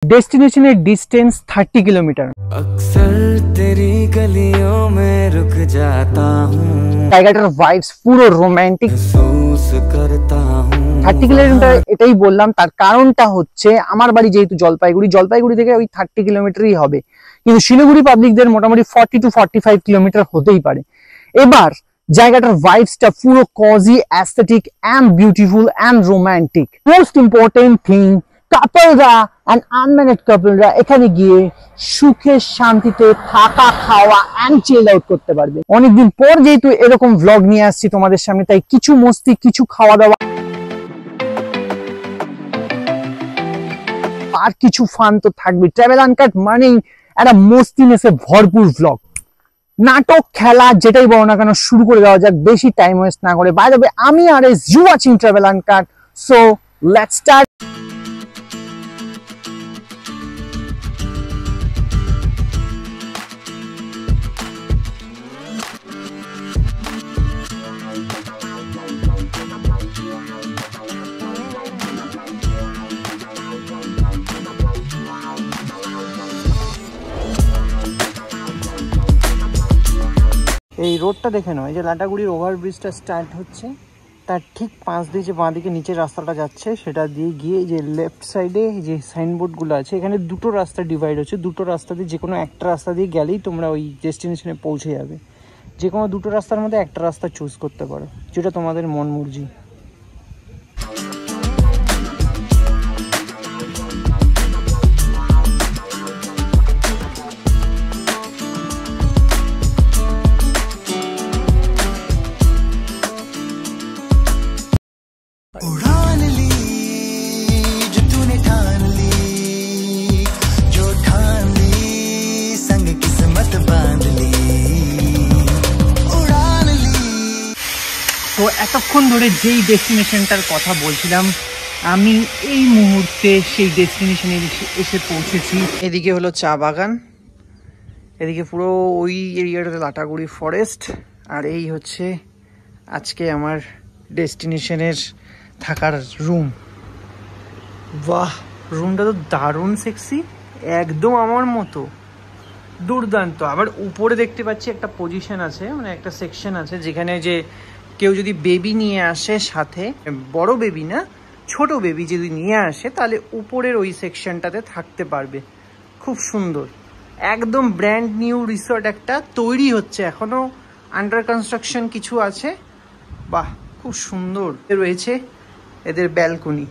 ডেস্টিনেশনের distance 30 kilometre. अक्सर तेरी गलियों में रुक जाता हूँ, জায়গাটার ভাইবস পুরো রোমান্টিক। महसूस करता हूँ 30 কিলোমিটার এটাই বললাম, তার কারণটা হচ্ছে আমার বাড়ি যেহেতু জলপাইগুড়ি থেকে ওই 30 কিলোমিটারই হবে, কিন্তু শিলিগুড়ি পাবলিকদের মোটামুটি 40 to 45 কিলোমিটার হতেই পারে। এবার জায়গাটার ভাইবসটা পুরো cosy, aesthetic and beautiful and romantic. Most important thing, কাপলরা এন্ড আনম্যারিড কাপলরা এখানে গিয়ে সুখে শান্তিতে থাকা, খাওয়া এন্ড চিল আউট করতে পারবে। অনেকদিন পর যেহেতু এরকম ভ্লগ নিয়ে আসছি তোমাদের সামনে, তাই কিছু মস্তি, কিছু খাওয়া দাওয়া আর কিছু ফান তো থাকবে। ট্রাভেল আনকাট মানেই একটা মস্তিনেসে ভরপুর ভ্লগ, নাটক, খেলা, যেটাই বলো না কেন শুরু করে দেওয়া যাক বেশি টাইম ওয়েস্ট না করে। বাই দ্য ওয়ে, আমি are you watching travel uncut, so let's start. এই রোডটা দেখে নাও, এই যে লাটাগুড়ির ওভারব্রিজটা স্টার্ট হচ্ছে, তার ঠিক পাশ দিয়ে যে বাঁ দিকে নিচের রাস্তাটা যাচ্ছে, সেটা দিয়ে গিয়ে যে লেফট সাইডে যে সাইনবোর্ডগুলো আছে, এখানে দুটো রাস্তা ডিভাইড হচ্ছে। দুটো রাস্তা দিয়ে যে কোনো একটা রাস্তা দিয়ে গেলেই তোমরা ওই ডেস্টিনেশনে পৌঁছে যাবে। যে কোনো দুটো রাস্তার মধ্যে একটা রাস্তা চুজ করতে পারো, যেটা তোমাদের মন মর্জি। उड़ान ली जो तूने ठान ली, जो ठान ली संग किस्मत बांध ली, उड़ान ली। তো এতক্ষণ ধরে যেই ডেস্টিনেশনটার কথা বলছিলাম, আমি এই মুহূর্তে সেই ডেস্টিনেশনে এসে পৌঁছেছি। এদিকে হলো চা বাগান, এদিকে পুরো ওই এরিয়াটাতে লাটাগুড়ি ফরেস্ট, আর এই হচ্ছে আজকে আমার ডেস্টিনেশনের থাকার রুম। বাহ, রুমটা তো দারুণ সেক্সি, একদম আমার মতো, দুর্দান্ত। আবার উপরে দেখতে পাচ্ছি একটা পজিশন আছে, মানে একটা সেকশন আছে, যেখানে যে কেউ যদি বেবি নিয়ে আসে সাথে, বড় বেবি না, ছোট বেবি যদি নিয়ে আসে, তাহলে উপরের ওই সেকশনটাতে থাকতে পারবে। খুব সুন্দর, একদম ব্র্যান্ড নিউ রিসর্ট একটা তৈরি হচ্ছে, এখনো আন্ডার কনস্ট্রাকশন কিছু আছে। বাহ, খুব সুন্দর রয়েছে এদের ব্যালকনি।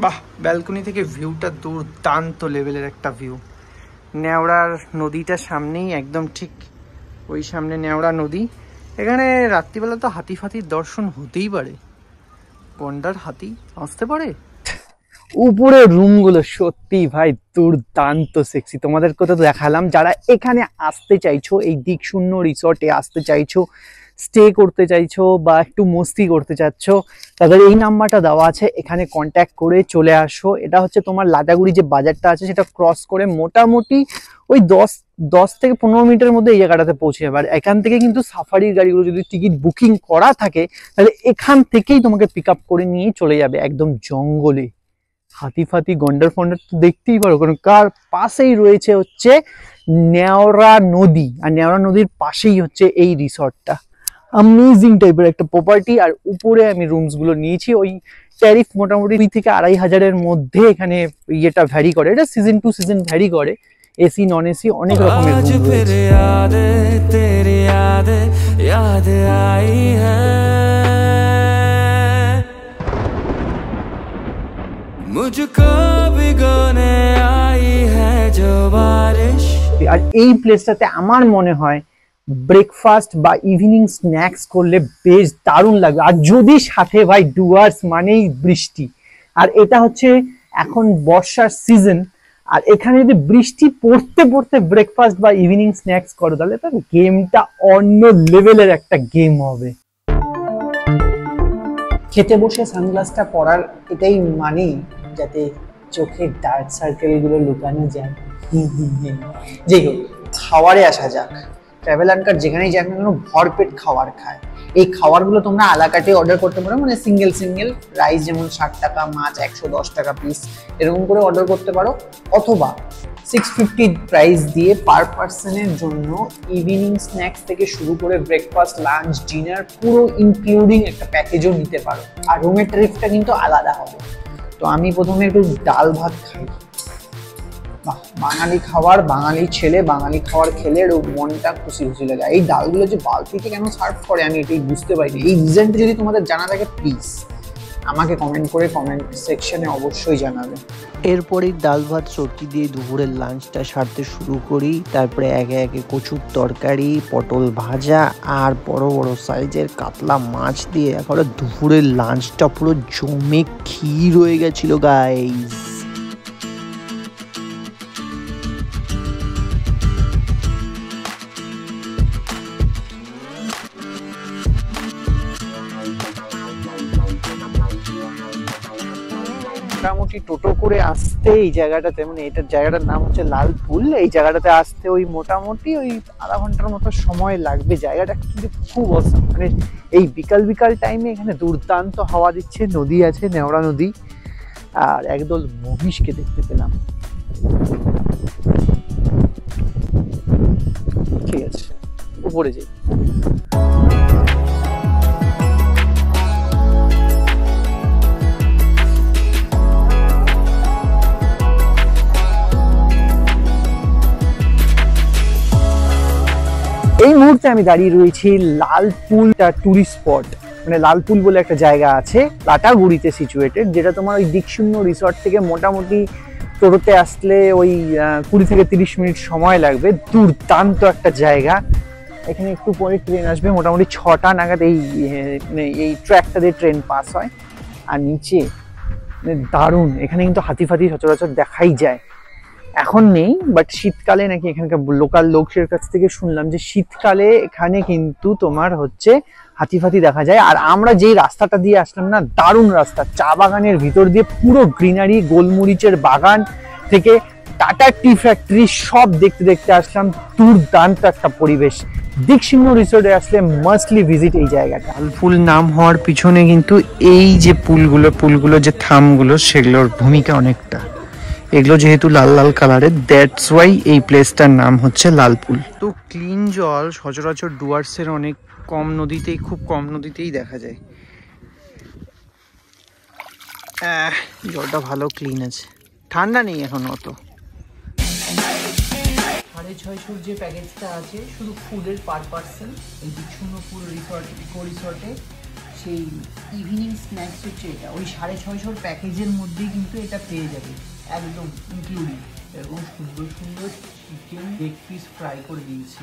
বাহ, ব্যালকনি থেকে ভিউটা দুর্দান্ত লেভেলের একটা ভিউ। নেওড়ার নদীটা সামনেই, একদম ঠিক ওই সামনে নেওড়া নদী। এখানে রাত্রিবেলা তো হাতি ফাতির দর্শন হতেই পারে, গন্ডার হাতি আসতে পারে। উপরের রুমগুলো সত্যি ভাই দুর্দান্ত সেক্সি, তোমাদেরকে তো দেখালাম। যারা এখানে আসতে চাইছো, এই দিকশূন্য রিসর্টে আসতে চাইছো, স্টে করতে চাইছো বা একটু মস্তি করতে চাচ্ছ, তাদের এই নাম্বারটা দেওয়া আছে, এখানে কন্ট্যাক্ট করে চলে আসো। এটা হচ্ছে তোমার লাটাগুড়ি যে বাজারটা আছে সেটা ক্রস করে মোটামুটি ওই 10 থেকে 15 মিনিটের মধ্যে এই জায়গাটাতে পৌঁছে যাবে। আর এখান থেকে কিন্তু সাফারির গাড়িগুলো যদি টিকিট বুকিং করা থাকে, তাহলে এখান থেকেই তোমাকে পিক আপ করে নিয়ে চলে যাবে একদম জঙ্গলে। হাতি ফাতি, গন্ডার ফন্ডার তো দেখতেই পারো, কারণ কার পাশেই রয়েছে হচ্ছে নেওড়া নদী, আর নেওড়া নদীর পাশেই হচ্ছে এই রিসর্টটা। অ্যামেজিং টাইপের একটা প্রপার্টি। আর উপরে আমি রুমস গুলো নিয়েছি, ওই ট্যারিফ মোটামুটি 2 থেকে 2,500-এর মধ্যে এখানে ইয়েটা ভ্যারি করে, এটা সিজন টু সিজন ভ্যারি করে, এসি নন এসি অনেক রকমের রুম রয়েছে। मुझको भिगोने आई है जो बारिश। আর এই প্লেসটাতে আমার মনে হয় ব্রেকফাস্ট বা ইভিনিং স্ন্যাক্স করলে বেশ দারুণ লাগবে। আর যদি সাথে ভাই ডুয়ার্স মানেই বৃষ্টি, আর এটা হচ্ছে এখন বর্ষার সিজন, আর এখানে যদি বৃষ্টি পড়তে পড়তে ব্রেকফাস্ট বা ইভিনিং স্ন্যাক্স করো, তাহলে তো গেমটা অন্য লেভেলের একটা গেম হবে। খেতে বসে সানগ্লাসটা পরার এটাই মানেই যাতে চোখের ডার্ক সার্কেলগুলো লুকানো যায়। যাই হোক, খাওয়ারে আসা যাক। ট্রাভেল আনকাট যেখানেই যাক না কেন ভরপেট খাবার খায়, এই খাবারগুলো তোমরা আলাকাটে অর্ডার করতে পারো, মানে সিঙ্গেল সিঙ্গেল রাইস যেমন 60 টাকা, মাছ 110 টাকা পিস, এরকম করে অর্ডার করতে পারো। অথবা 650 প্রাইস দিয়ে পার পার্সনের জন্য ইভিনিং স্ন্যাক্স থেকে শুরু করে ব্রেকফাস্ট, লাঞ্চ, ডিনার পুরো ইনক্লুডিং একটা প্যাকেজও নিতে পারো। আর রুমের ট্যারিফটা কিন্তু আলাদা হবে। তো আমি প্রথমে একটু ডাল ভাত খাই। বাঙালি খাবার, বাঙালি ছেলে বাঙালি খাবার খেলে মনটা খুশি খুশি লাগে। এই ডালগুলো যে বালতিতে কেন সার্ভ করে আমি এটাই বুঝতে পারিনি। এই রিজনটা যদি তোমাদের জানা থাকে প্লিজ আমাকে কমেন্ট করে কমেন্ট সেকশনে অবশ্যই জানাবে। এরপরেই ডাল ভাত সবজি দিয়ে দুপুরের লাঞ্চটা সারতে শুরু করি। তারপরে একে একে কচুর তরকারি, পটল ভাজা আর বড় বড় সাইজের কাতলা মাছ দিয়ে একেবারে দুপুরের লাঞ্চটা পুরো জমে ক্ষীর হয়ে গেছিল গাইস। মোটামুটি টোটো করে আসতে এই জায়গাটাতে, মানে এটার জায়গাটার নাম হচ্ছে লালপুল, এই জায়গাটাতে আসতে ওই মোটামুটি ওই আধা ঘন্টার মতো সময় লাগবে। জায়গাটা কিন্তু খুব অসাম, মানে এই বিকাল বিকাল টাইমে এখানে দুর্দান্ত হাওয়া দিচ্ছে, নদী আছে, নেওড়া নদী, আর একদল মহিষকে দেখতে পেলাম। ঠিক আছে, উপরে যাই। এই মুহূর্তে আমি দাঁড়িয়ে রয়েছি লালপুল টুরিস্ট স্পট, মানে লালপুল বলে একটা জায়গা আছে লাটাগুড়িতে সিচুয়েটেড, যেটা তোমার ওই দিকশূন্য রিসর্ট থেকে মোটামুটি টোটোতে আসলে ওই 20 থেকে 30 মিনিট সময় লাগবে। দুর্দান্ত একটা জায়গা। এখানে একটু পরে ট্রেন আসবে, মোটামুটি 6টা নাগাদ এই ট্র্যাকটা দিয়ে ট্রেন পাস হয়। আর নিচে মানে দারুণ, এখানে কিন্তু হাতি ফাতি সচরাচর দেখাই যায়। এখন নেই, বাট শীতকালে নাকি এখানকার লোকাল লোকের কাছ থেকে শুনলাম যে শীতকালে এখানে কিন্তু তোমার হচ্ছে হাতি ফাতি দেখা যায়। আর আমরা যেই রাস্তাটা দিয়ে আসলাম না, দারুণ রাস্তা, চা বাগানের ভিতর দিয়ে পুরো গ্রিনারি, গোলমরিচের বাগান থেকে টাটা টি ফ্যাক্টরি সব দেখতে দেখতে আসলাম। দুর্দান্ত একটা পরিবেশ। দিকশিন্ন রিসোর্টে আসলে মাস্টলি ভিজিট এই জায়গাটা। লালপুল নাম হওয়ার পিছনে কিন্তু এই যে পুলগুলো যে থামগুলো, সেগুলোর ভূমিকা অনেকটা। এগুলো যেহেতু লাল লাল কালারের, দ্যাটস ওয়াই এই প্লেসটার নাম হচ্ছে লালপুল। তো ক্লিন জল সচরাচর ডুয়ার্সের অনেক কম নদীতেই, খুব কম নদীতেই দেখা যায়। জলটা ভালো ক্লিন আছে, ঠান্ডা নেই এখন অত। 650 যে প্যাকেজটা আছে শুধু ফুডের পার পার্সন, এই দিকশূন্যপুর রিসর্ট, ইকো রিসর্টে সেই ইভিনিং স্ন্যাক্স হচ্ছে এটা। ওই 650 প্যাকেজের মধ্যেই কিন্তু এটা পেয়ে যাবে একদম ইনক্লুডিং। এরকম সুন্দর সুন্দর চিকেন লেগ পিস ফ্রাই করে দিয়েছে।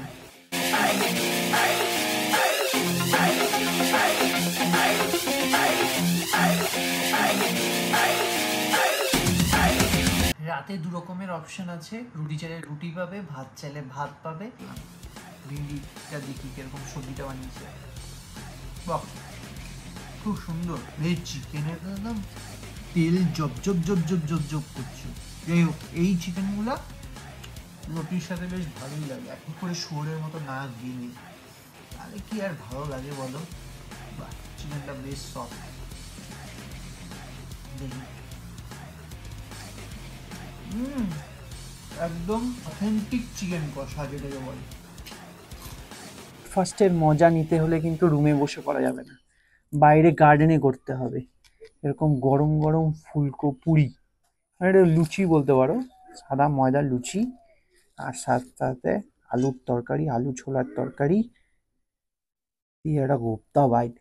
রাতে 2 রকমের অপশন আছে, রুটি চাইলে রুটি পাবে, ভাত চাইলে ভাত পাবে। ভিন্ডিটা দেখি কিরকম সবজিটা বানিয়েছে, বাহ খুব সুন্দর। এই চিকেনের একদম তেল job job job job job job করছে। যাই হোক, এই চিকেনগুলো রুটির সাথে বেশ ভালোই লাগে, এখন করে শুয়োরের মতো না গেলে তাহলে কি আর ভালো লাগে বলো। বাহ, চিকেনটা বেশ সফট। দেখি, একদম অথেন্টিক চিকেন কষা যেটাকে বলে। ফার্স্টের মজা নিতে হলে কিন্তু রুমে বসে করা যাবে না, বাইরে গার্ডেনে করতে হবে। এরকম গরম গরম ফুলকো পুরি, মানে এটা লুচি বলতে পারো, সাদা ময়দার লুচি, আর সাথে আলুর তরকারি, আলু ছোলার তরকারি দিয়ে একটা গোপ্তা বাইট।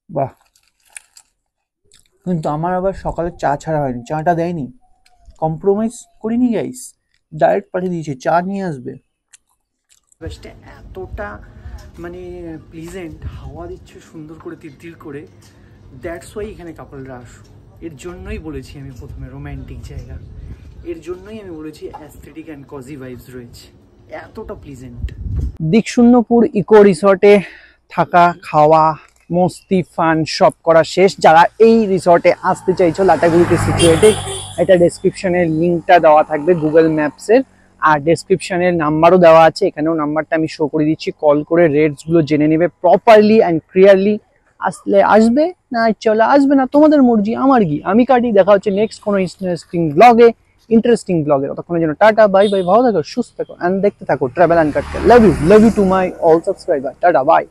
বাহ, কিন্তু আমার আবার সকালে চা ছাড়া হয়নি, চাটা দেয়নি, কম্প্রোমাইজ করিনি গাইস, ডাইরেক্ট পাঠিয়ে দিয়েছে চা নিয়ে আসবে। বেশটা এতটা মানে প্লিজেন্ট, হাওয়া দিচ্ছে সুন্দর করে তিরতির করে, দ্যাটস ওয়াই এখানে কাপলরা আসো। এর জন্যই বলেছি আমি প্রথমে রোম্যান্টিক জায়গা, এর জন্যই আমি বলেছি অ্যাস্থেটিক অ্যান্ড কজি ভাইবস রয়েছে, এতটা প্লিজেন্ট। দিকশূন্যপুর ইকো রিসর্টে থাকা, খাওয়া, মস্তি, ফান সব করা শেষ। যারা এই রিসর্টে আসতে চাইছো, লাটাগুড়িতে সিচুয়েটেড, এটা ডেসক্রিপশনে লিঙ্কটা দেওয়া থাকবে গুগল ম্যাপসের। আর ডেসক্রিপশনের নাম্বারও দেওয়া আছে, এখানেও নাম্বারটা আমি শো করে দিচ্ছি, কল করে রেটস গুলো জেনে নেবে প্রপারলি অ্যান্ড ক্লিয়ারলি। আসলে আসবে, না চলে আসবে না, তোমাদের মর্জি, আমার কি, আমি কাটি। দেখা হচ্ছে নেক্সট কোনো ইন্টারেস্টিং ব্লগে। ততক্ষণের জন্য টাটা, বাই বাই, ভালো থাকো, সুস্থ থাকো, অ্যান্ড দেখতে থাকো ট্রাভেল অ্যান্ড কাটকে। Love you to my all subscriber, tata by.